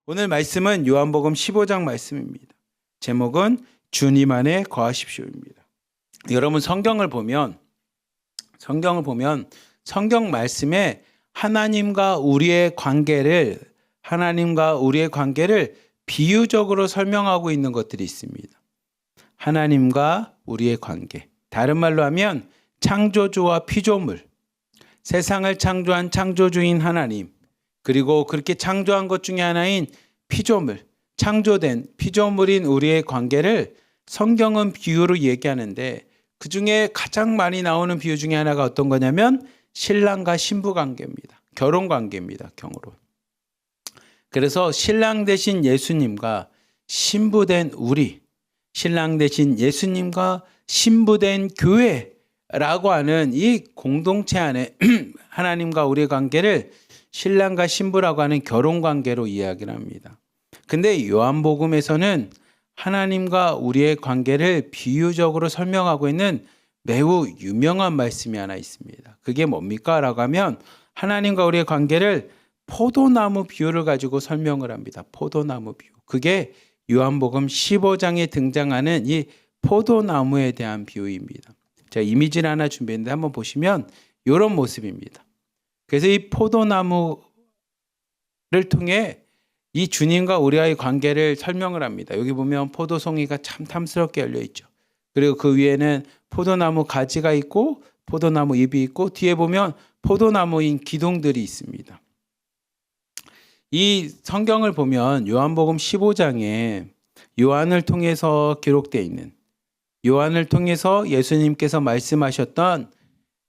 오늘 말씀은 요한복음 15장 말씀입니다. 제목은 주님 안에 거하십시오입니다. 여러분 성경을 보면 성경 말씀에 하나님과 우리의 관계를 비유적으로 설명하고 있는 것들이 있습니다. 하나님과 우리의 관계. 다른 말로 하면 창조주와 피조물. 세상을 창조한 창조주인 하나님. 그리고 그렇게 창조한 것 중에 하나인 피조물, 창조된 피조물인 우리의 관계를 성경은 비유로 얘기하는데 그 중에 가장 많이 나오는 비유 중에 하나가 어떤 거냐면 신랑과 신부 관계입니다. 결혼 관계입니다. 경으로. 그래서 신랑 대신 예수님과 신부된 우리, 신랑 대신 예수님과 신부된 교회라고 하는 이 공동체 안에 하나님과 우리의 관계를 신랑과 신부라고 하는 결혼 관계로 이야기를 합니다. 근데 요한복음에서는 하나님과 우리의 관계를 비유적으로 설명하고 있는 매우 유명한 말씀이 하나 있습니다. 그게 뭡니까? 라고 하면 하나님과 우리의 관계를 포도나무 비유를 가지고 설명을 합니다. 포도나무 비유. 그게 요한복음 15장에 등장하는 이 포도나무에 대한 비유입니다. 제가 이미지를 하나 준비했는데 한번 보시면 이런 모습입니다. 그래서 이 포도나무를 통해 이 주님과 우리와의 관계를 설명을 합니다. 여기 보면 포도송이가 참 탐스럽게 열려 있죠. 그리고 그 위에는 포도나무 가지가 있고 포도나무 잎이 있고 뒤에 보면 포도나무인 기둥들이 있습니다. 이 성경을 보면 요한복음 15장에 요한을 통해서 기록되어 있는 요한을 통해서 예수님께서 말씀하셨던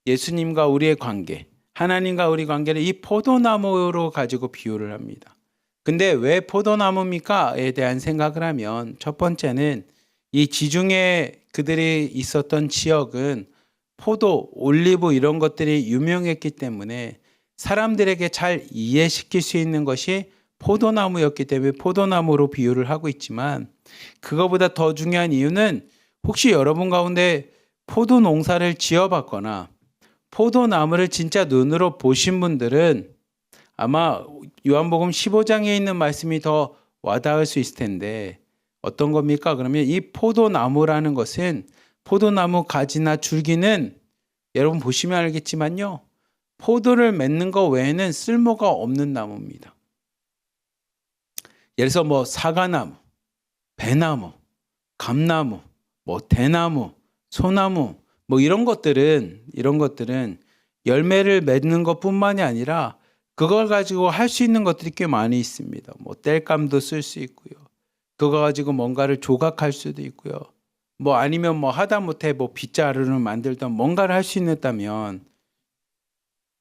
예수님과 우리의 관계, 하나님과 우리 관계를 이 포도나무로 가지고 비유를 합니다. 근데 왜 포도나무입니까?에 대한 생각을 하면 첫 번째는 이 지중해 그들이 있었던 지역은 포도, 올리브 이런 것들이 유명했기 때문에 사람들에게 잘 이해시킬 수 있는 것이 포도나무였기 때문에 포도나무로 비유를 하고 있지만 그거보다 더 중요한 이유는 혹시 여러분 가운데 포도 농사를 지어봤거나 포도나무를 진짜 눈으로 보신 분들은 아마 요한복음 15장에 있는 말씀이 더 와닿을 수 있을 텐데 어떤 겁니까? 그러면 이 포도나무라는 것은 포도나무 가지나 줄기는 여러분 보시면 알겠지만요. 포도를 맺는 것 외에는 쓸모가 없는 나무입니다. 예를 들어서 뭐 사과나무, 배나무, 감나무, 뭐 대나무, 소나무 뭐 이런 것들은 열매를 맺는 것뿐만이 아니라 그걸 가지고 할 수 있는 것들이 꽤 많이 있습니다. 뭐 땔감도 쓸 수 있고요. 그거 가지고 뭔가를 조각할 수도 있고요. 뭐 아니면 뭐 하다못해 뭐 빗자루를 만들던 뭔가를 할 수 있다면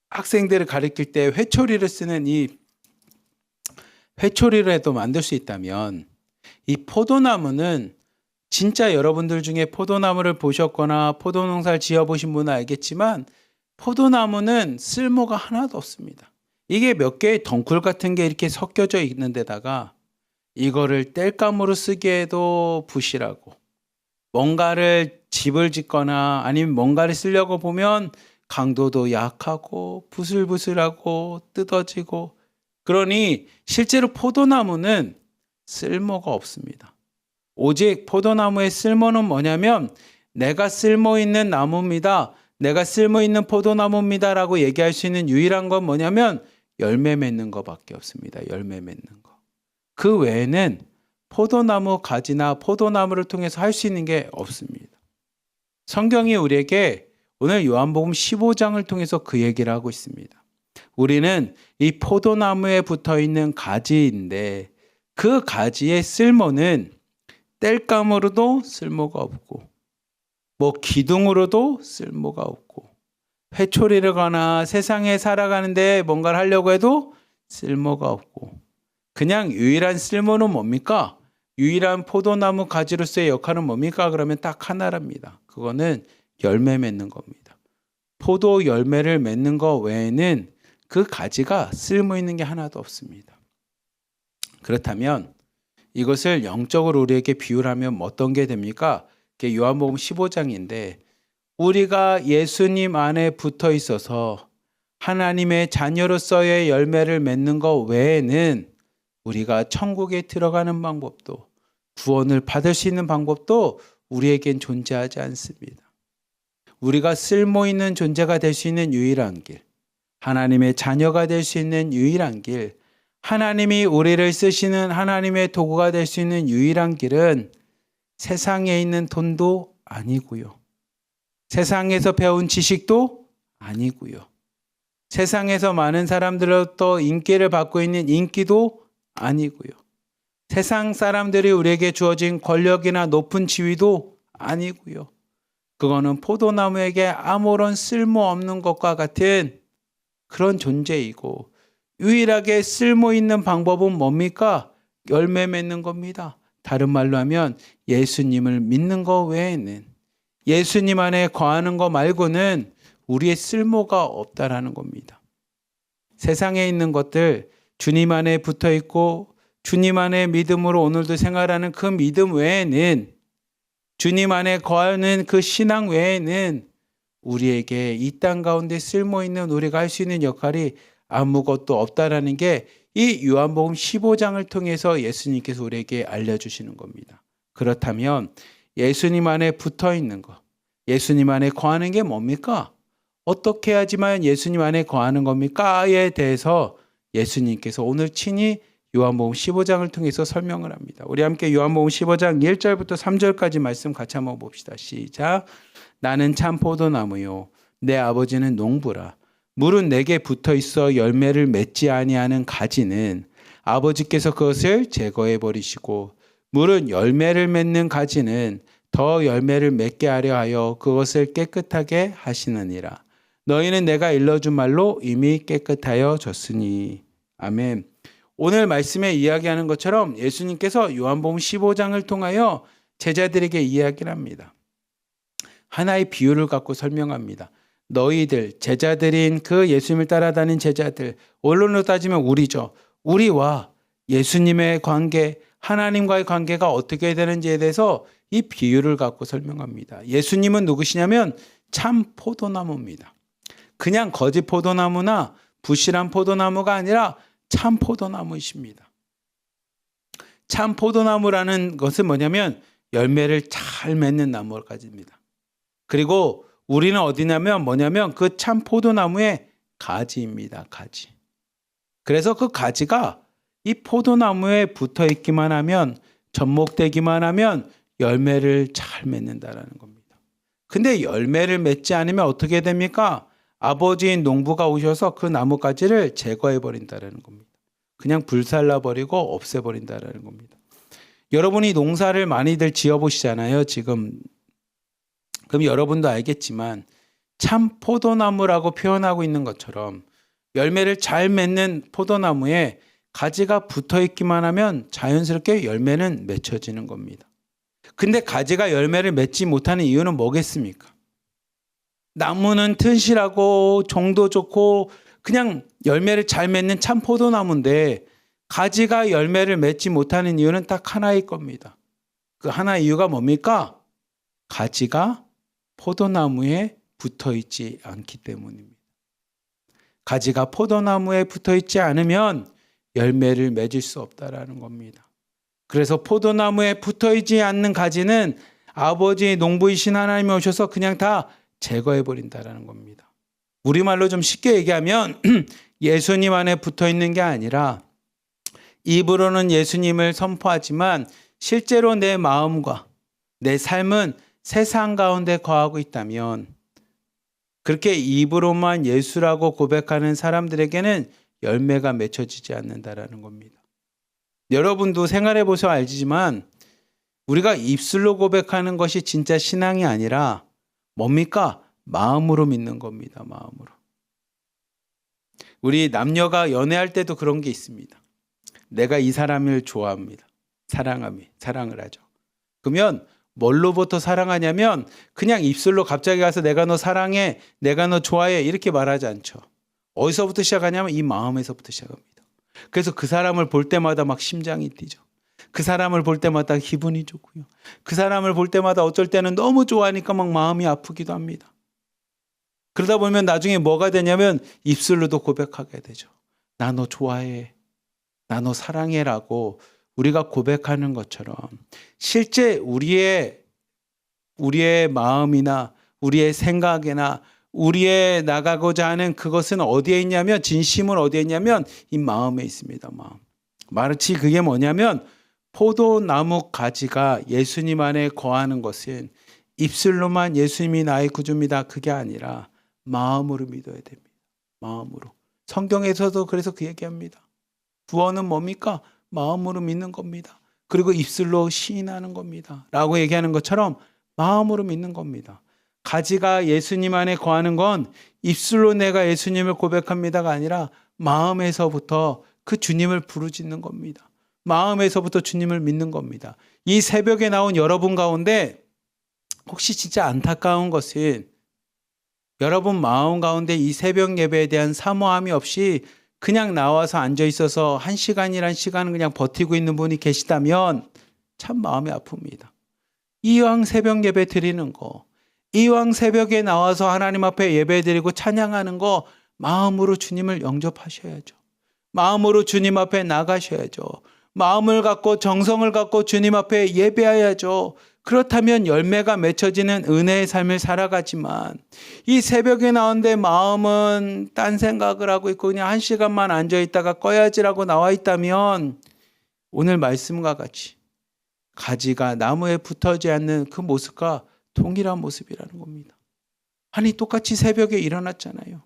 학생들을 가르칠 때 회초리를 쓰는 이 회초리를 해도 만들 수 있다면 이 포도나무는 진짜 여러분들 중에 포도나무를 보셨거나 포도농사를 지어보신 분은 알겠지만 포도나무는 쓸모가 하나도 없습니다. 이게 몇 개의 덩굴 같은 게 이렇게 섞여져 있는 데다가 이거를 땔감으로 쓰기에도 부실하고 뭔가를 집을 짓거나 아니면 뭔가를 쓰려고 보면 강도도 약하고 부슬부슬하고 뜯어지고 그러니 실제로 포도나무는 쓸모가 없습니다. 오직 포도나무의 쓸모는 뭐냐면 내가 쓸모 있는 나무입니다. 내가 쓸모 있는 포도나무입니다. 라고 얘기할 수 있는 유일한 건 뭐냐면 열매 맺는 것밖에 없습니다. 열매 맺는 거. 그 외에는 포도나무 가지나 포도나무를 통해서 할 수 있는 게 없습니다. 성경이 우리에게 오늘 요한복음 15장을 통해서 그 얘기를 하고 있습니다. 우리는 이 포도나무에 붙어 있는 가지인데 그 가지의 쓸모는 땔감으로도 쓸모가 없고 뭐 기둥으로도 쓸모가 없고 회초리를 거나 세상에 살아가는데 뭔가를 하려고 해도 쓸모가 없고 그냥 유일한 쓸모는 뭡니까? 유일한 포도나무 가지로서의 역할은 뭡니까? 그러면 딱 하나랍니다. 그거는 열매 맺는 겁니다. 포도 열매를 맺는 것 외에는 그 가지가 쓸모 있는 게 하나도 없습니다. 그렇다면 이것을 영적으로 우리에게 비유하면 어떤 게 됩니까? 그게 요한복음 15장인데 우리가 예수님 안에 붙어 있어서 하나님의 자녀로서의 열매를 맺는 것 외에는 우리가 천국에 들어가는 방법도 구원을 받을 수 있는 방법도 우리에겐 존재하지 않습니다. 우리가 쓸모있는 존재가 될 수 있는 유일한 길, 하나님의 자녀가 될 수 있는 유일한 길, 하나님이 우리를 쓰시는 하나님의 도구가 될 수 있는 유일한 길은 세상에 있는 돈도 아니고요. 세상에서 배운 지식도 아니고요. 세상에서 많은 사람들로부터 인기를 받고 있는 인기도 아니고요. 세상 사람들이 우리에게 주어진 권력이나 높은 지위도 아니고요. 그거는 포도나무에게 아무런 쓸모없는 것과 같은 그런 존재이고, 유일하게 쓸모있는 방법은 뭡니까? 열매 맺는 겁니다. 다른 말로 하면 예수님을 믿는 것 외에는, 예수님 안에 거하는 것 말고는 우리의 쓸모가 없다라는 겁니다. 세상에 있는 것들, 주님 안에 붙어 있고 주님 안에 믿음으로 오늘도 생활하는 그 믿음 외에는, 주님 안에 거하는 그 신앙 외에는 우리에게 이 땅 가운데 쓸모있는 우리가 할 수 있는 역할이 아무것도 없다라는 게 이 요한복음 15장을 통해서 예수님께서 우리에게 알려주시는 겁니다. 그렇다면 예수님 안에 붙어 있는 것, 예수님 안에 거하는 게 뭡니까? 어떻게 해야지만 예수님 안에 거하는 겁니까?에 대해서 예수님께서 오늘 친히 요한복음 15장을 통해서 설명을 합니다. 우리 함께 요한복음 15장 1절부터 3절까지 말씀 같이 한번 봅시다. 시작. 나는 참 포도나무요 내 아버지는 농부라. 물은 내게 붙어 있어 열매를 맺지 아니하는 가지는 아버지께서 그것을 제거해 버리시고, 물은 열매를 맺는 가지는 더 열매를 맺게 하려 하여 그것을 깨끗하게 하시느니라. 너희는 내가 일러준 말로 이미 깨끗하여 졌으니. 아멘. 오늘 말씀에 이야기하는 것처럼 예수님께서 요한복음 15장을 통하여 제자들에게 이야기를 합니다. 하나의 비유를 갖고 설명합니다. 너희들, 제자들인 그 예수님을 따라다닌 제자들, 원론으로 따지면 우리죠. 우리와 예수님의 관계, 하나님과의 관계가 어떻게 되는지에 대해서 이 비유를 갖고 설명합니다. 예수님은 누구시냐면 참 포도나무입니다. 그냥 거짓 포도나무나 부실한 포도나무가 아니라 참 포도나무이십니다. 참 포도나무라는 것은 뭐냐면 열매를 잘 맺는 나무를 가집니다. 그리고 우리는 어디냐면 뭐냐면 그 참 포도나무의 가지입니다. 가지. 그래서 그 가지가 이 포도나무에 붙어 있기만 하면, 접목되기만 하면 열매를 잘 맺는다라는 겁니다. 근데 열매를 맺지 않으면 어떻게 됩니까? 아버지인 농부가 오셔서 그 나뭇가지를 제거해 버린다라는 겁니다. 그냥 불살라 버리고 없애 버린다라는 겁니다. 여러분이 농사를 많이들 지어 보시잖아요, 지금. 그럼 여러분도 알겠지만 참 포도나무라고 표현하고 있는 것처럼 열매를 잘 맺는 포도나무에 가지가 붙어 있기만 하면 자연스럽게 열매는 맺혀지는 겁니다. 근데 가지가 열매를 맺지 못하는 이유는 뭐겠습니까? 나무는 튼실하고 종도 좋고 그냥 열매를 잘 맺는 참 포도나무인데 가지가 열매를 맺지 못하는 이유는 딱 하나일 겁니다. 그 하나의 이유가 뭡니까? 가지가 포도나무에 붙어 있지 않기 때문입니다. 가지가 포도나무에 붙어 있지 않으면 열매를 맺을 수 없다라는 겁니다. 그래서 포도나무에 붙어 있지 않는 가지는 아버지의 농부이신 하나님이 오셔서 그냥 다 제거해 버린다라는 겁니다. 우리말로 좀 쉽게 얘기하면 예수님 안에 붙어 있는 게 아니라 입으로는 예수님을 선포하지만 실제로 내 마음과 내 삶은 세상 가운데 거하고 있다면, 그렇게 입으로만 예수라고 고백하는 사람들에게는 열매가 맺혀지지 않는다라는 겁니다. 여러분도 생활해 보셔 알지만 우리가 입술로 고백하는 것이 진짜 신앙이 아니라 뭡니까? 마음으로 믿는 겁니다. 마음으로. 우리 남녀가 연애할 때도 그런 게 있습니다. 내가 이 사람을 좋아합니다. 사랑을 하죠. 그러면 뭘로부터 사랑하냐면 그냥 입술로 갑자기 가서 내가 너 사랑해, 내가 너 좋아해 이렇게 말하지 않죠. 어디서부터 시작하냐면 이 마음에서부터 시작합니다. 그래서 그 사람을 볼 때마다 막 심장이 뛰죠. 그 사람을 볼 때마다 기분이 좋고요. 그 사람을 볼 때마다 어쩔 때는 너무 좋아하니까 막 마음이 아프기도 합니다. 그러다 보면 나중에 뭐가 되냐면 입술로도 고백하게 되죠. 나 너 좋아해. 나 너 사랑해라고 우리가 고백하는 것처럼 실제 우리의 마음이나 우리의 생각이나 우리의 나가고자 하는 그것은 어디에 있냐면, 진심은 어디에 있냐면 이 마음에 있습니다. 마음. 마치 그게 뭐냐면 포도나무 가지가 예수님 안에 거하는 것은 입술로만 예수님이 나의 구주입니다, 그게 아니라 마음으로 믿어야 됩니다. 마음으로. 성경에서도 그래서 그 얘기합니다. 구원은 뭡니까? 마음으로 믿는 겁니다. 그리고 입술로 시인하는 겁니다 라고 얘기하는 것처럼 마음으로 믿는 겁니다. 가지가 예수님 안에 거하는 건 입술로 내가 예수님을 고백합니다가 아니라 마음에서부터 그 주님을 부르짖는 겁니다. 마음에서부터 주님을 믿는 겁니다. 이 새벽에 나온 여러분 가운데 혹시 진짜 안타까운 것은 여러분 마음 가운데 이 새벽 예배에 대한 사모함이 없이 그냥 나와서 앉아 있어서 1시간이란 시간은 그냥 버티고 있는 분이 계시다면 참 마음이 아픕니다. 이왕 새벽 예배 드리는 거, 이왕 새벽에 나와서 하나님 앞에 예배 드리고 찬양하는 거 마음으로 주님을 영접하셔야죠. 마음으로 주님 앞에 나가셔야죠. 마음을 갖고 정성을 갖고 주님 앞에 예배해야죠. 그렇다면 열매가 맺혀지는 은혜의 삶을 살아가지만 이 새벽에 나온데 마음은 딴 생각을 하고 있고 그냥 1시간만 앉아있다가 꺼야지라고 나와 있다면 오늘 말씀과 같이 가지가 나무에 붙어지 않는 그 모습과 동일한 모습이라는 겁니다. 아니 똑같이 새벽에 일어났잖아요.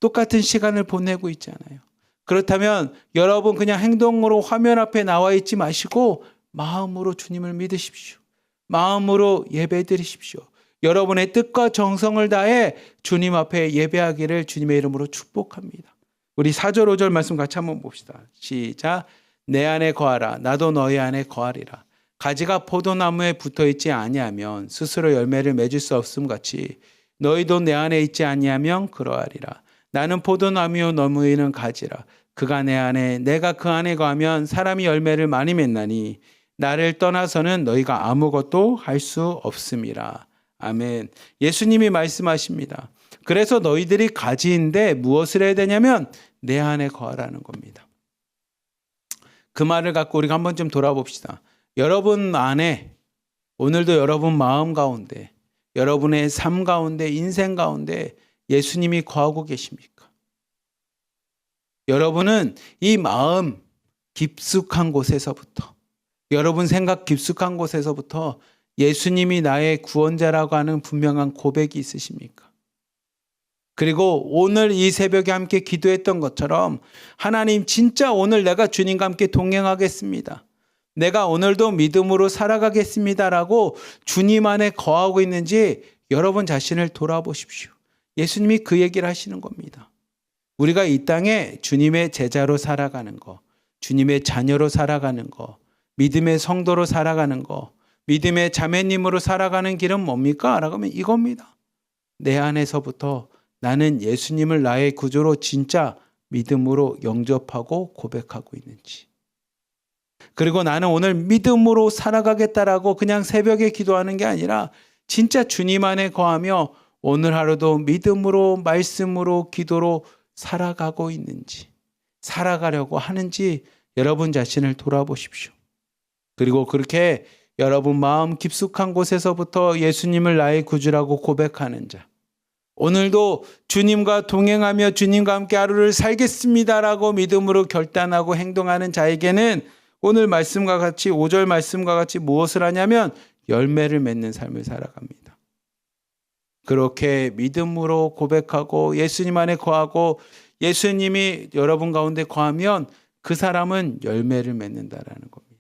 똑같은 시간을 보내고 있잖아요. 그렇다면 여러분 그냥 행동으로 화면 앞에 나와 있지 마시고 마음으로 주님을 믿으십시오. 마음으로 예배 드리십시오. 여러분의 뜻과 정성을 다해 주님 앞에 예배하기를 주님의 이름으로 축복합니다. 우리 4절 5절 말씀 같이 한번 봅시다. 시작. 내 안에 거하라. 나도 너희 안에 거하리라. 가지가 포도나무에 붙어있지 아니하면 스스로 열매를 맺을 수 없음 같이 너희도 내 안에 있지 아니하면 그러하리라. 나는 포도나무요 너희는 가지라. 그가 내 안에 내가 그 안에 거하면 사람이 열매를 많이 맺나니 나를 떠나서는 너희가 아무것도 할 수 없음이라. 아멘. 예수님이 말씀하십니다. 그래서 너희들이 가지인데 무엇을 해야 되냐면 내 안에 거하라는 겁니다. 그 말을 갖고 우리가 한번 좀 돌아봅시다. 여러분 안에 오늘도 여러분 마음 가운데 여러분의 삶 가운데 인생 가운데 예수님이 거하고 계십니까? 여러분은 이 마음 깊숙한 곳에서부터 여러분 생각 깊숙한 곳에서부터 예수님이 나의 구원자라고 하는 분명한 고백이 있으십니까? 그리고 오늘 이 새벽에 함께 기도했던 것처럼 하나님 진짜 오늘 내가 주님과 함께 동행하겠습니다. 내가 오늘도 믿음으로 살아가겠습니다라고 주님 안에 거하고 있는지 여러분 자신을 돌아보십시오. 예수님이 그 얘기를 하시는 겁니다. 우리가 이 땅에 주님의 제자로 살아가는 거, 주님의 자녀로 살아가는 거, 믿음의 성도로 살아가는 거, 믿음의 자매님으로 살아가는 길은 뭡니까? 라고 하면 이겁니다. 내 안에서부터 나는 예수님을 나의 구주로 진짜 믿음으로 영접하고 고백하고 있는지. 그리고 나는 오늘 믿음으로 살아가겠다라고 그냥 새벽에 기도하는 게 아니라 진짜 주님 안에 거하며 오늘 하루도 믿음으로 말씀으로 기도로 살아가고 있는지, 살아가려고 하는지 여러분 자신을 돌아보십시오. 그리고 그렇게 여러분 마음 깊숙한 곳에서부터 예수님을 나의 구주라고 고백하는 자, 오늘도 주님과 동행하며 주님과 함께 하루를 살겠습니다라고 믿음으로 결단하고 행동하는 자에게는 오늘 말씀과 같이 5절 말씀과 같이 무엇을 하냐면 열매를 맺는 삶을 살아갑니다. 그렇게 믿음으로 고백하고 예수님 안에 거하고 예수님이 여러분 가운데 거하면 그 사람은 열매를 맺는다라는 겁니다.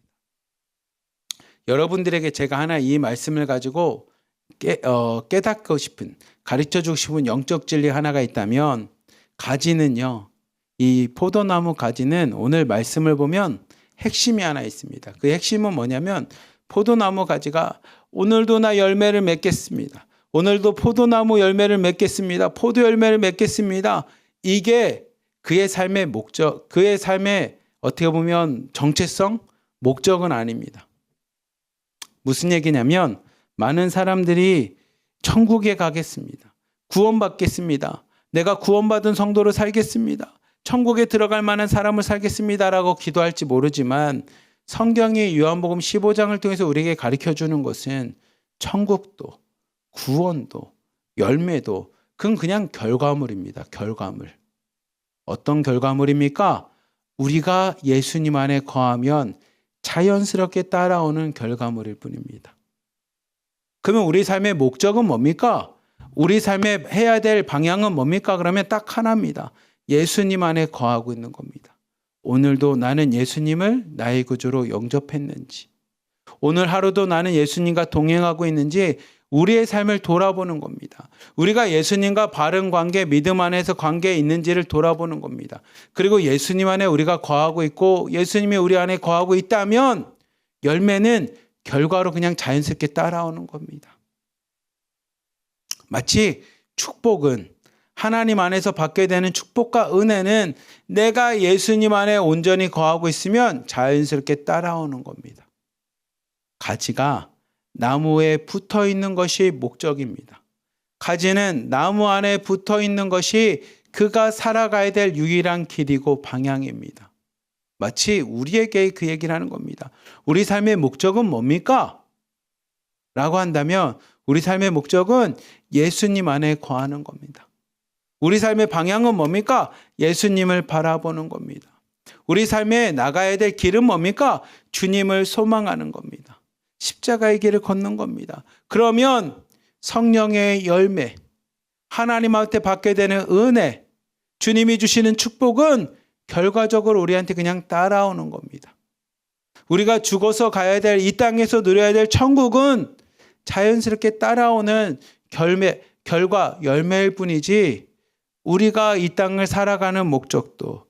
여러분들에게 제가 하나 이 말씀을 가지고 깨닫고 싶은, 가르쳐주고 싶은 영적 진리 하나가 있다면 가지는요, 이 포도나무 가지는 오늘 말씀을 보면 핵심이 하나 있습니다. 그 핵심은 뭐냐면 포도나무 가지가 오늘도 나 열매를 맺겠습니다. 오늘도 포도나무 열매를 맺겠습니다. 포도 열매를 맺겠습니다. 이게 그의 삶의 목적, 그의 삶의 어떻게 보면 정체성, 목적은 아닙니다. 무슨 얘기냐면 많은 사람들이 천국에 가겠습니다. 구원받겠습니다. 내가 구원받은 성도로 살겠습니다. 천국에 들어갈 만한 사람을 살겠습니다라고 기도할지 모르지만 성경이 요한복음 15장을 통해서 우리에게 가르쳐 주는 것은 천국도 구원도 열매도 그건 그냥 결과물입니다. 결과물. 어떤 결과물입니까? 우리가 예수님 안에 거하면 자연스럽게 따라오는 결과물일 뿐입니다. 그러면 우리 삶의 목적은 뭡니까? 우리 삶에 해야 될 방향은 뭡니까? 그러면 딱 하나입니다. 예수님 안에 거하고 있는 겁니다. 오늘도 나는 예수님을 나의 구주로 영접했는지, 오늘 하루도 나는 예수님과 동행하고 있는지 우리의 삶을 돌아보는 겁니다. 우리가 예수님과 바른 관계, 믿음 안에서 관계에 있는지를 돌아보는 겁니다. 그리고 예수님 안에 우리가 거하고 있고 예수님이 우리 안에 거하고 있다면 열매는 결과로 그냥 자연스럽게 따라오는 겁니다. 마치 축복은 하나님 안에서 받게 되는 축복과 은혜는 내가 예수님 안에 온전히 거하고 있으면 자연스럽게 따라오는 겁니다. 가지가 나무에 붙어 있는 것이 목적입니다. 가지는 나무 안에 붙어 있는 것이 그가 살아가야 될 유일한 길이고 방향입니다. 마치 우리에게 그 얘기를 하는 겁니다. 우리 삶의 목적은 뭡니까? 라고 한다면 우리 삶의 목적은 예수님 안에 거하는 겁니다. 우리 삶의 방향은 뭡니까? 예수님을 바라보는 겁니다. 우리 삶에 나가야 될 길은 뭡니까? 주님을 소망하는 겁니다. 십자가의 길을 걷는 겁니다. 그러면 성령의 열매, 하나님한테 받게 되는 은혜, 주님이 주시는 축복은 결과적으로 우리한테 그냥 따라오는 겁니다. 우리가 죽어서 가야 될 이 땅에서 누려야 될 천국은 자연스럽게 따라오는 결과, 열매일 뿐이지 우리가 이 땅을 살아가는 목적도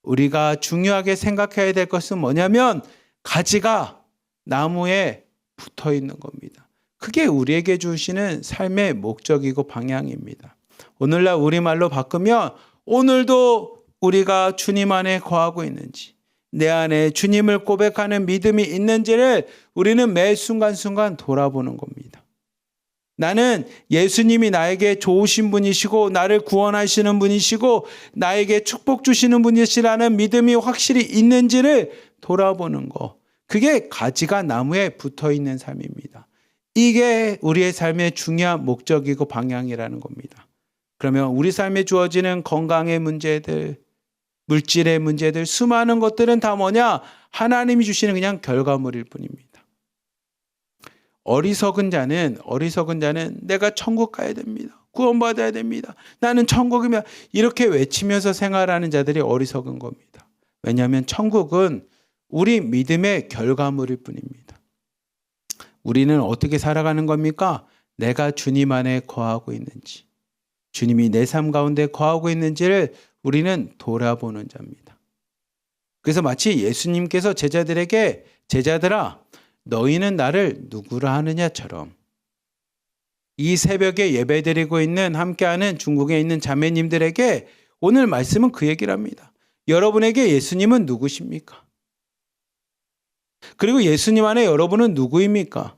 우리가 중요하게 생각해야 될 것은 뭐냐면 가지가 나무에 붙어 있는 겁니다. 그게 우리에게 주시는 삶의 목적이고 방향입니다. 오늘날 우리말로 바꾸면 오늘도 우리가 주님 안에 거하고 있는지 내 안에 주님을 고백하는 믿음이 있는지를 우리는 매 순간순간 돌아보는 겁니다. 나는 예수님이 나에게 좋으신 분이시고 나를 구원하시는 분이시고 나에게 축복 주시는 분이시라는 믿음이 확실히 있는지를 돌아보는 거. 그게 가지가 나무에 붙어 있는 삶입니다. 이게 우리의 삶의 중요한 목적이고 방향이라는 겁니다. 그러면 우리 삶에 주어지는 건강의 문제들, 물질의 문제들, 수많은 것들은 다 뭐냐? 하나님이 주시는 그냥 결과물일 뿐입니다. 어리석은 자는 내가 천국 가야 됩니다. 구원받아야 됩니다. 나는 천국이면 이렇게 외치면서 생활하는 자들이 어리석은 겁니다. 왜냐하면 천국은 우리 믿음의 결과물일 뿐입니다. 우리는 어떻게 살아가는 겁니까? 내가 주님 안에 거하고 있는지, 주님이 내 삶 가운데 거하고 있는지를 우리는 돌아보는 자입니다. 그래서 마치 예수님께서 제자들에게 제자들아 너희는 나를 누구라 하느냐처럼 이 새벽에 예배드리고 있는 함께하는 중국에 있는 자매님들에게 오늘 말씀은 그 얘기를 합니다. 여러분에게 예수님은 누구십니까? 그리고 예수님 안에 여러분은 누구입니까?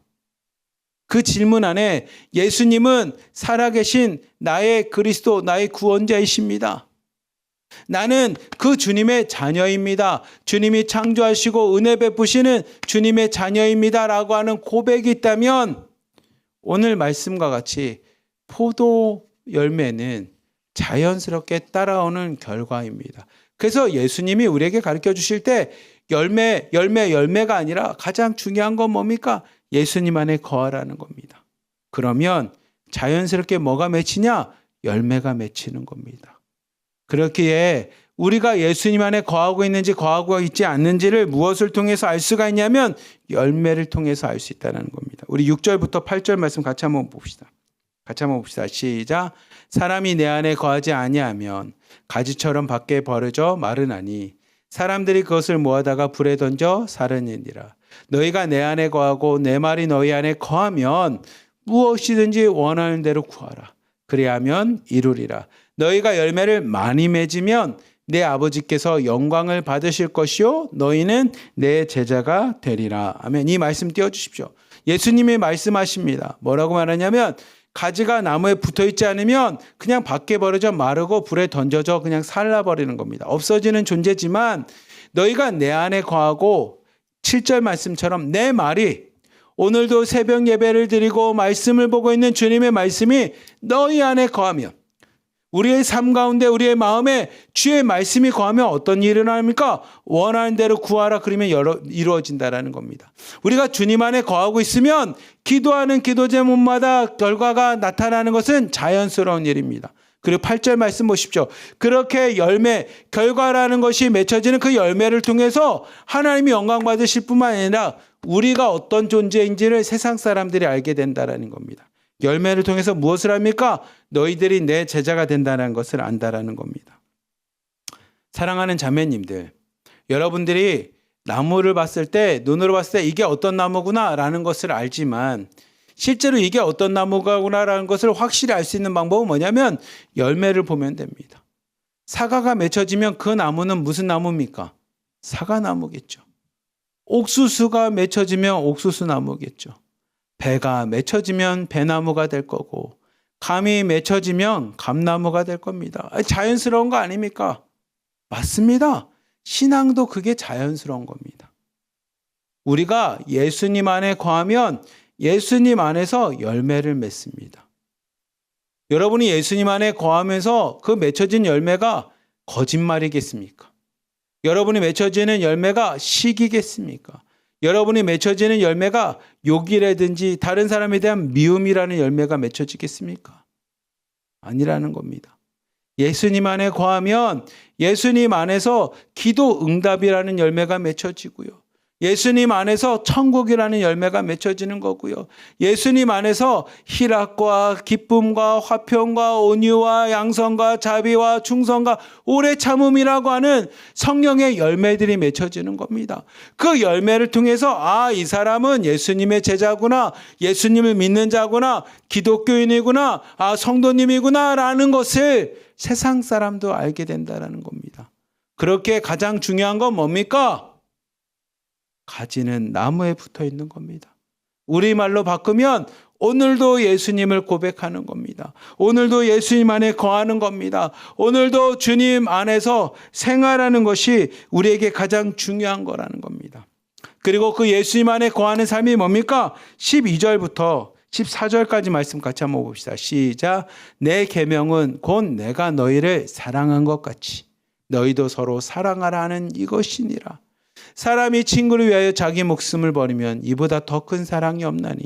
그 질문 안에 예수님은 살아계신 나의 그리스도, 나의 구원자이십니다. 나는 그 주님의 자녀입니다. 주님이 창조하시고 은혜 베푸시는 주님의 자녀입니다. 라고 하는 고백이 있다면 오늘 말씀과 같이 포도 열매는 자연스럽게 따라오는 결과입니다. 그래서 예수님이 우리에게 가르쳐 주실 때 열매가 아니라 가장 중요한 건 뭡니까? 예수님 안에 거하라는 겁니다. 그러면 자연스럽게 뭐가 맺히냐? 열매가 맺히는 겁니다. 그렇기에 우리가 예수님 안에 거하고 있는지 거하고 있지 않는지를 무엇을 통해서 알 수가 있냐면 열매를 통해서 알 수 있다는 겁니다. 우리 6절부터 8절 말씀 같이 한번 봅시다. 시작. 사람이 내 안에 거하지 아니하면 가지처럼 밖에 버려져 마르나니 사람들이 그것을 모아다가 불에 던져 사르느니라. 너희가 내 안에 거하고 내 말이 너희 안에 거하면 무엇이든지 원하는 대로 구하라. 그리하면 이루리라. 너희가 열매를 많이 맺으면 내 아버지께서 영광을 받으실 것이요 너희는 내 제자가 되리라. 아멘. 이 말씀 띄워주십시오. 예수님이 말씀하십니다. 뭐라고 말하냐면 가지가 나무에 붙어 있지 않으면 그냥 밖에 버려져 마르고 불에 던져져 그냥 살라버리는 겁니다. 없어지는 존재지만 너희가 내 안에 거하고 7절 말씀처럼 내 말이 오늘도 새벽 예배를 드리고 말씀을 보고 있는 주님의 말씀이 너희 안에 거하면 우리의 삶 가운데 우리의 마음에 주의 말씀이 거하면 어떤 일이 일어납니까? 원하는 대로 구하라 그러면 이루어진다라는 겁니다. 우리가 주님 안에 거하고 있으면 기도하는 기도 제목마다 결과가 나타나는 것은 자연스러운 일입니다. 그리고 8절 말씀 보십시오. 그렇게 열매, 결과라는 것이 맺혀지는 그 열매를 통해서 하나님이 영광 받으실 뿐만 아니라 우리가 어떤 존재인지를 세상 사람들이 알게 된다라는 겁니다. 열매를 통해서 무엇을 합니까? 너희들이 내 제자가 된다는 것을 안다라는 겁니다. 사랑하는 자매님들, 여러분들이 나무를 봤을 때, 눈으로 봤을 때 이게 어떤 나무구나라는 것을 알지만 실제로 이게 어떤 나무구나라는 것을 확실히 알 수 있는 방법은 뭐냐면 열매를 보면 됩니다. 사과가 맺혀지면 그 나무는 무슨 나무입니까? 사과나무겠죠. 옥수수가 맺혀지면 옥수수 나무겠죠. 배가 맺혀지면 배나무가 될 거고 감이 맺혀지면 감나무가 될 겁니다. 자연스러운 거 아닙니까? 맞습니다. 신앙도 그게 자연스러운 겁니다. 우리가 예수님 안에 거하면 예수님 안에서 열매를 맺습니다. 여러분이 예수님 안에 거하면서 그 맺혀진 열매가 거짓말이겠습니까? 여러분이 맺혀지는 열매가 시기겠습니까? 여러분이 맺혀지는 열매가 욕이라든지 다른 사람에 대한 미움이라는 열매가 맺혀지겠습니까? 아니라는 겁니다. 예수님 안에 거하면 예수님 안에서 기도 응답이라는 열매가 맺혀지고요. 예수님 안에서 천국이라는 열매가 맺혀지는 거고요. 예수님 안에서 희락과 기쁨과 화평과 온유와 양선과 자비와 충성과 오래 참음이라고 하는 성령의 열매들이 맺혀지는 겁니다. 그 열매를 통해서 이 사람은 예수님의 제자구나, 예수님을 믿는 자구나, 기독교인이구나, 성도님이구나 라는 것을 세상 사람도 알게 된다는 겁니다. 그렇게 가장 중요한 건 뭡니까? 가지는 나무에 붙어 있는 겁니다. 우리말로 바꾸면 오늘도 예수님을 고백하는 겁니다. 오늘도 예수님 안에 거하는 겁니다. 오늘도 주님 안에서 생활하는 것이 우리에게 가장 중요한 거라는 겁니다. 그리고 그 예수님 안에 거하는 삶이 뭡니까? 12절부터 14절까지 말씀 같이 한번 봅시다. 시작. 내 계명은 곧 내가 너희를 사랑한 것 같이 너희도 서로 사랑하라 하는 이것이니라. 사람이 친구를 위하여 자기 목숨을 버리면 이보다 더 큰 사랑이 없나니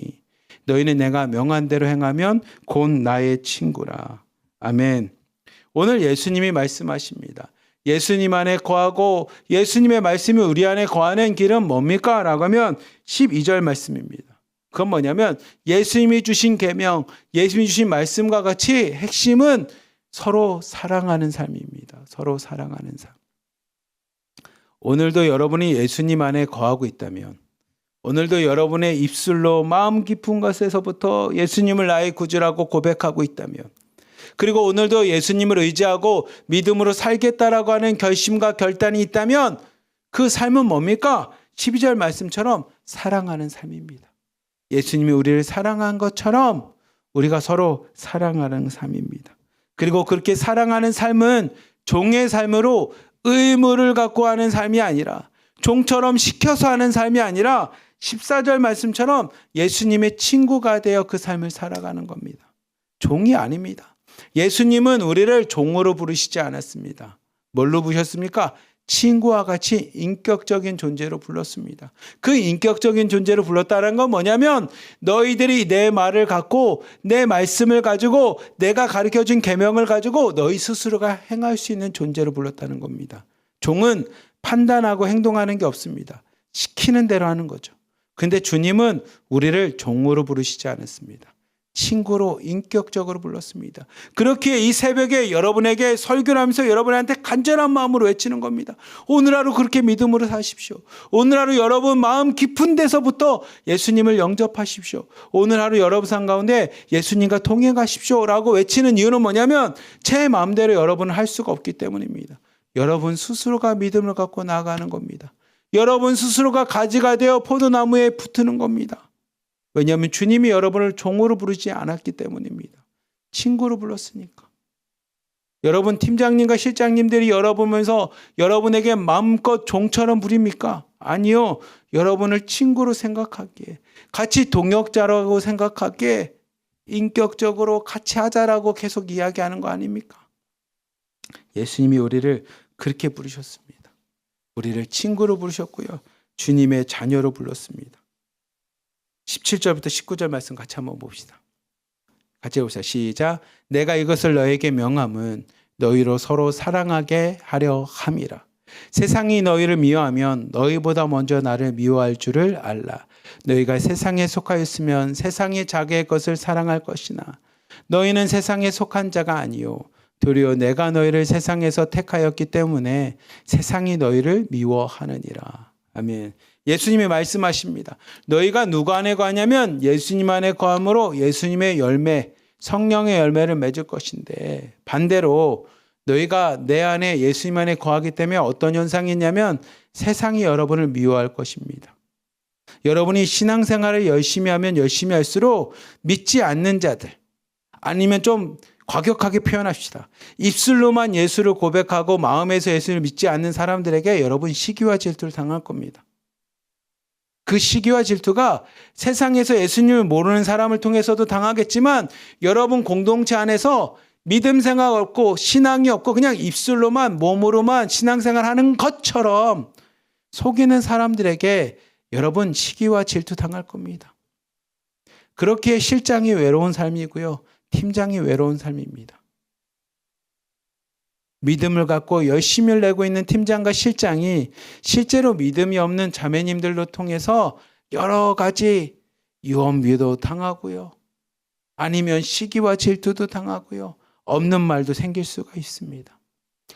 너희는 내가 명한 대로 행하면 곧 나의 친구라. 아멘. 오늘 예수님이 말씀하십니다. 예수님 안에 거하고 예수님의 말씀이 우리 안에 거하는 길은 뭡니까? 라고 하면 12절 말씀입니다. 그건 뭐냐면 예수님이 주신 계명, 예수님이 주신 말씀과 같이 핵심은 서로 사랑하는 삶입니다. 서로 사랑하는 삶. 오늘도 여러분이 예수님 안에 거하고 있다면, 오늘도 여러분의 입술로 마음 깊은 곳에서부터 예수님을 나의 구주라고 고백하고 있다면, 그리고 오늘도 예수님을 의지하고 믿음으로 살겠다라고 하는 결심과 결단이 있다면 그 삶은 뭡니까? 12절 말씀처럼 사랑하는 삶입니다. 예수님이 우리를 사랑한 것처럼 우리가 서로 사랑하는 삶입니다. 그리고 그렇게 사랑하는 삶은 종의 삶으로 의무를 갖고 하는 삶이 아니라, 종처럼 시켜서 하는 삶이 아니라 14절 말씀처럼 예수님의 친구가 되어 그 삶을 살아가는 겁니다. 종이 아닙니다. 예수님은 우리를 종으로 부르시지 않았습니다. 뭘로 부르셨습니까? 친구와 같이 인격적인 존재로 불렀습니다. 그 인격적인 존재로 불렀다는 건 뭐냐면 너희들이 내 말을 갖고 내 말씀을 가지고 내가 가르쳐준 계명을 가지고 너희 스스로가 행할 수 있는 존재로 불렀다는 겁니다. 종은 판단하고 행동하는 게 없습니다. 시키는 대로 하는 거죠. 근데 주님은 우리를 종으로 부르시지 않았습니다. 친구로 인격적으로 불렀습니다. 그렇게 이 새벽에 여러분에게 설교를 하면서 여러분한테 간절한 마음으로 외치는 겁니다. 오늘 하루 그렇게 믿음으로 사십시오. 오늘 하루 여러분 마음 깊은 데서부터 예수님을 영접하십시오. 오늘 하루 여러분 삶 가운데 예수님과 동행하십시오 라고 외치는 이유는 뭐냐면 제 마음대로 여러분은 할 수가 없기 때문입니다. 여러분 스스로가 믿음을 갖고 나아가는 겁니다. 여러분 스스로가 가지가 되어 포도나무에 붙는 겁니다. 왜냐하면 주님이 여러분을 종으로 부르지 않았기 때문입니다. 친구로 불렀으니까. 여러분 팀장님과 실장님들이 여러분면서 여러분에게 마음껏 종처럼 부립니까? 아니요. 여러분을 친구로 생각하기에, 같이 동역자라고 생각하기에, 인격적으로 같이 하자라고 계속 이야기하는 거 아닙니까? 예수님이 우리를 그렇게 부르셨습니다. 우리를 친구로 부르셨고요. 주님의 자녀로 불렀습니다. 17절부터 19절 말씀 같이 한번 봅시다. 같이 해봅시다. 시작. 내가 이것을 너에게 명함은 너희로 서로 사랑하게 하려 함이라. 세상이 너희를 미워하면 너희보다 먼저 나를 미워할 줄을 알라. 너희가 세상에 속하였으면 세상이 자기의 것을 사랑할 것이나 너희는 세상에 속한 자가 아니요 도리어 내가 너희를 세상에서 택하였기 때문에 세상이 너희를 미워하느니라. 아멘. 예수님이 말씀하십니다. 너희가 누구 안에 거하냐면 예수님 안에 거함으로 예수님의 열매, 성령의 열매를 맺을 것인데, 반대로 너희가 내 안에 예수님 안에 거하기 때문에 어떤 현상이 있냐면 세상이 여러분을 미워할 것입니다. 여러분이 신앙생활을 열심히 하면 열심히 할수록 믿지 않는 자들, 아니면 좀 과격하게 표현합시다. 입술로만 예수를 고백하고 마음에서 예수를 믿지 않는 사람들에게 여러분 시기와 질투를 당할 겁니다. 그 시기와 질투가 세상에서 예수님을 모르는 사람을 통해서도 당하겠지만 여러분 공동체 안에서 믿음 생활 없고 신앙이 없고 그냥 입술로만 몸으로만 신앙생활 하는 것처럼 속이는 사람들에게 여러분 시기와 질투 당할 겁니다. 그렇게 실장이 외로운 삶이고요. 팀장이 외로운 삶입니다. 믿음을 갖고 열심을 내고 있는 팀장과 실장이 실제로 믿음이 없는 자매님들로 통해서 여러 가지 유언비도 당하고요. 아니면 시기와 질투도 당하고요. 없는 말도 생길 수가 있습니다.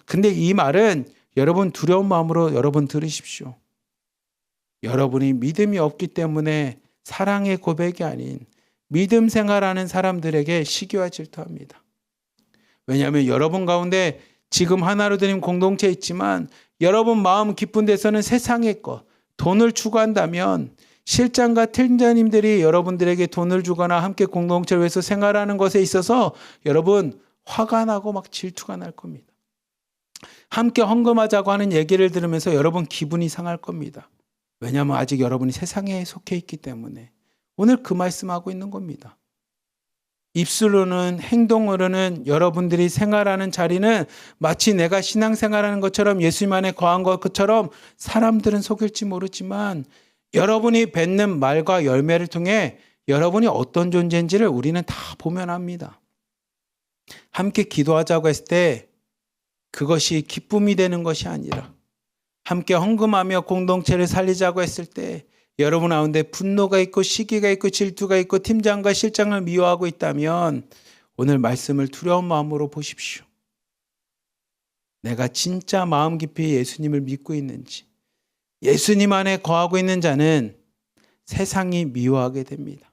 근데 이 말은 여러분 두려운 마음으로 여러분 들으십시오. 여러분이 믿음이 없기 때문에 사랑의 고백이 아닌 믿음 생활하는 사람들에게 시기와 질투합니다. 왜냐하면 여러분 가운데 지금 하나로 드림 공동체에 있지만 여러분 마음 깊은 데서는 세상의 것, 돈을 추구한다면 실장과 팀장님들이 여러분들에게 돈을 주거나 함께 공동체를 위해서 생활하는 것에 있어서 여러분 화가 나고 막 질투가 날 겁니다. 함께 헌금하자고 하는 얘기를 들으면서 여러분 기분이 상할 겁니다. 왜냐하면 아직 여러분이 세상에 속해 있기 때문에. 오늘 그 말씀하고 있는 겁니다. 입술로는 행동으로는 여러분들이 생활하는 자리는 마치 내가 신앙생활하는 것처럼 예수님 안에 거한 것처럼 사람들은 속일지 모르지만 여러분이 뱉는 말과 열매를 통해 여러분이 어떤 존재인지를 우리는 다 보면 합니다. 함께 기도하자고 했을 때 그것이 기쁨이 되는 것이 아니라 함께 헌금하며 공동체를 살리자고 했을 때 여러분 가운데 분노가 있고 시기가 있고 질투가 있고 팀장과 실장을 미워하고 있다면 오늘 말씀을 두려운 마음으로 보십시오. 내가 진짜 마음 깊이 예수님을 믿고 있는지, 예수님 안에 거하고 있는 자는 세상이 미워하게 됩니다.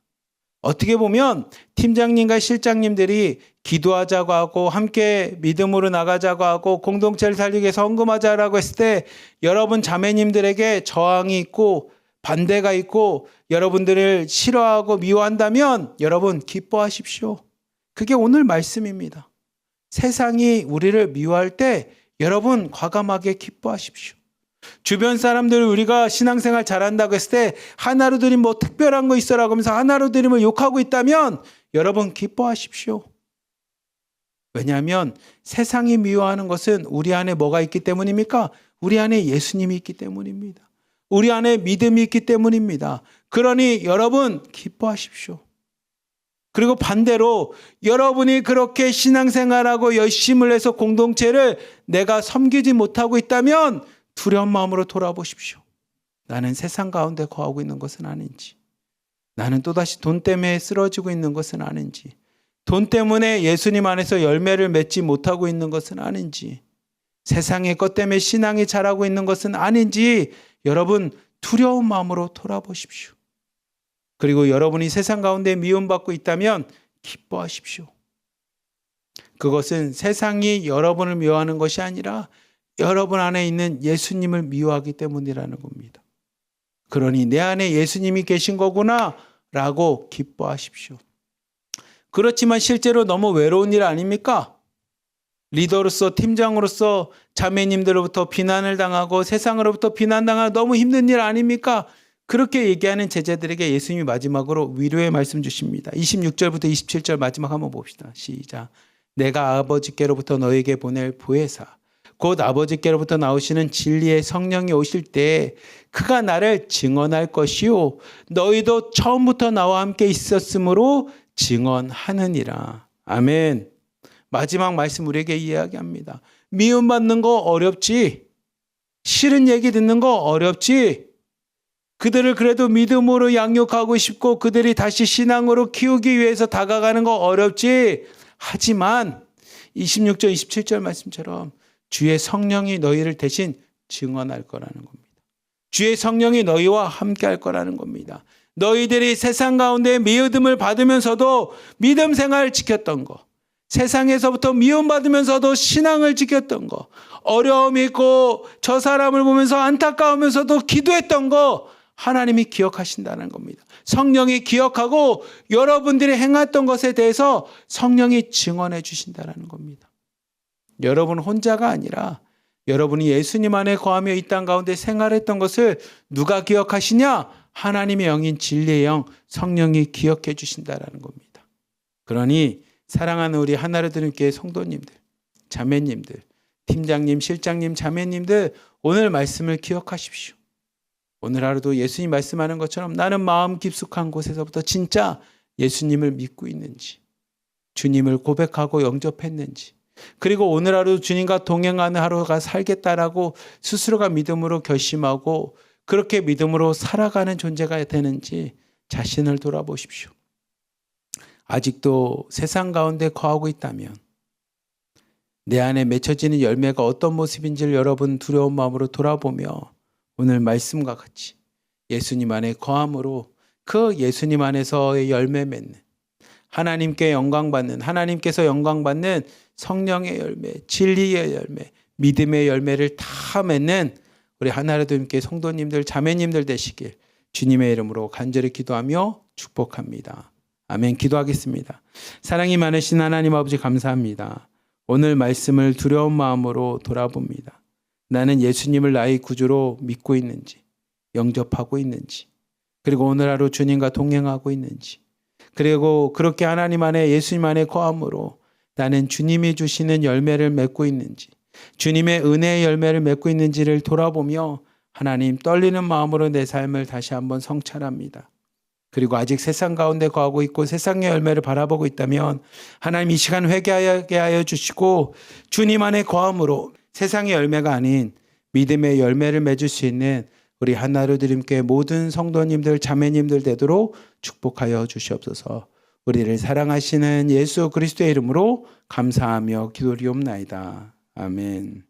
어떻게 보면 팀장님과 실장님들이 기도하자고 하고 함께 믿음으로 나가자고 하고 공동체를 살리기 위해서 헌금하자라고 했을 때 여러분 자매님들에게 저항이 있고 반대가 있고 여러분들을 싫어하고 미워한다면 여러분 기뻐하십시오. 그게 오늘 말씀입니다. 세상이 우리를 미워할 때 여러분 과감하게 기뻐하십시오. 주변 사람들 우리가 신앙생활 잘한다고 했을 때 하나로 드림 뭐 특별한 거 있어라고 하면서 하나로 드림을 욕하고 있다면 여러분 기뻐하십시오. 왜냐하면 세상이 미워하는 것은 우리 안에 뭐가 있기 때문입니까? 우리 안에 예수님이 있기 때문입니다. 우리 안에 믿음이 있기 때문입니다. 그러니 여러분 기뻐하십시오. 그리고 반대로 여러분이 그렇게 신앙생활하고 열심을 해서 공동체를 내가 섬기지 못하고 있다면 두려운 마음으로 돌아보십시오. 나는 세상 가운데 거하고 있는 것은 아닌지, 나는 또다시 돈 때문에 쓰러지고 있는 것은 아닌지, 돈 때문에 예수님 안에서 열매를 맺지 못하고 있는 것은 아닌지, 세상의 것 때문에 신앙이 자라고 있는 것은 아닌지 여러분 두려운 마음으로 돌아보십시오. 그리고 여러분이 세상 가운데 미움받고 있다면 기뻐하십시오. 그것은 세상이 여러분을 미워하는 것이 아니라 여러분 안에 있는 예수님을 미워하기 때문이라는 겁니다. 그러니 내 안에 예수님이 계신 거구나 라고 기뻐하십시오. 그렇지만 실제로 너무 외로운 일 아닙니까? 리더로서, 팀장으로서 자매님들로부터 비난을 당하고 세상으로부터 비난당하고 너무 힘든 일 아닙니까? 그렇게 얘기하는 제자들에게 예수님이 마지막으로 위로의 말씀 주십니다. 26절부터 27절 마지막 한번 봅시다. 시작. 내가 아버지께로부터 너에게 보낼 보혜사 곧 아버지께로부터 나오시는 진리의 성령이 오실 때 그가 나를 증언할 것이요 너희도 처음부터 나와 함께 있었으므로 증언하느니라. 아멘. 마지막 말씀 우리에게 이야기합니다. 미움받는 거 어렵지? 싫은 얘기 듣는 거 어렵지? 그들을 그래도 믿음으로 양육하고 싶고 그들이 다시 신앙으로 키우기 위해서 다가가는 거 어렵지? 하지만 26절 27절 말씀처럼 주의 성령이 너희를 대신 증언할 거라는 겁니다. 주의 성령이 너희와 함께 할 거라는 겁니다. 너희들이 세상 가운데 미움을 받으면서도 믿음 생활을 지켰던 거, 세상에서부터 미움받으면서도 신앙을 지켰던 거, 어려움이 있고 저 사람을 보면서 안타까우면서도 기도했던 거 하나님이 기억하신다는 겁니다. 성령이 기억하고 여러분들이 행했던 것에 대해서 성령이 증언해 주신다는 겁니다. 여러분 혼자가 아니라 여러분이 예수님 안에 거하며 이 땅 가운데 생활했던 것을 누가 기억하시냐? 하나님의 영인 진리의 영 성령이 기억해 주신다는 겁니다. 그러니 사랑하는 우리 하나로드림 교회 성도님들, 자매님들, 팀장님, 실장님, 자매님들 오늘 말씀을 기억하십시오. 오늘 하루도 예수님 말씀하는 것처럼 나는 마음 깊숙한 곳에서부터 진짜 예수님을 믿고 있는지, 주님을 고백하고 영접했는지, 그리고 오늘 하루 주님과 동행하는 하루가 살겠다라고 스스로가 믿음으로 결심하고 그렇게 믿음으로 살아가는 존재가 되는지 자신을 돌아보십시오. 아직도 세상 가운데 거하고 있다면 내 안에 맺혀지는 열매가 어떤 모습인지를 여러분 두려운 마음으로 돌아보며 오늘 말씀과 같이 예수님 안에 거함으로 그 예수님 안에서의 열매 맺는 하나님께 영광받는 하나님께서 영광받는 성령의 열매, 진리의 열매, 믿음의 열매를 다 맺는 우리 하나로드림교회 성도님들, 자매님들 되시길 주님의 이름으로 간절히 기도하며 축복합니다. 아멘. 기도하겠습니다. 사랑이 많으신 하나님 아버지 감사합니다. 오늘 말씀을 두려운 마음으로 돌아봅니다. 나는 예수님을 나의 구주로 믿고 있는지, 영접하고 있는지, 그리고 오늘 하루 주님과 동행하고 있는지, 그리고 그렇게 하나님 안에 예수님 안에 거함으로 나는 주님이 주시는 열매를 맺고 있는지, 주님의 은혜의 열매를 맺고 있는지를 돌아보며 하나님 떨리는 마음으로 내 삶을 다시 한번 성찰합니다. 그리고 아직 세상 가운데 거하고 있고 세상의 열매를 바라보고 있다면 하나님 이 시간 회개하게 하여 주시고 주님 안에 거함으로 세상의 열매가 아닌 믿음의 열매를 맺을 수 있는 우리 하나로드림교회 모든 성도님들 자매님들 되도록 축복하여 주시옵소서. 우리를 사랑하시는 예수 그리스도의 이름으로 감사하며 기도리옵나이다. 아멘.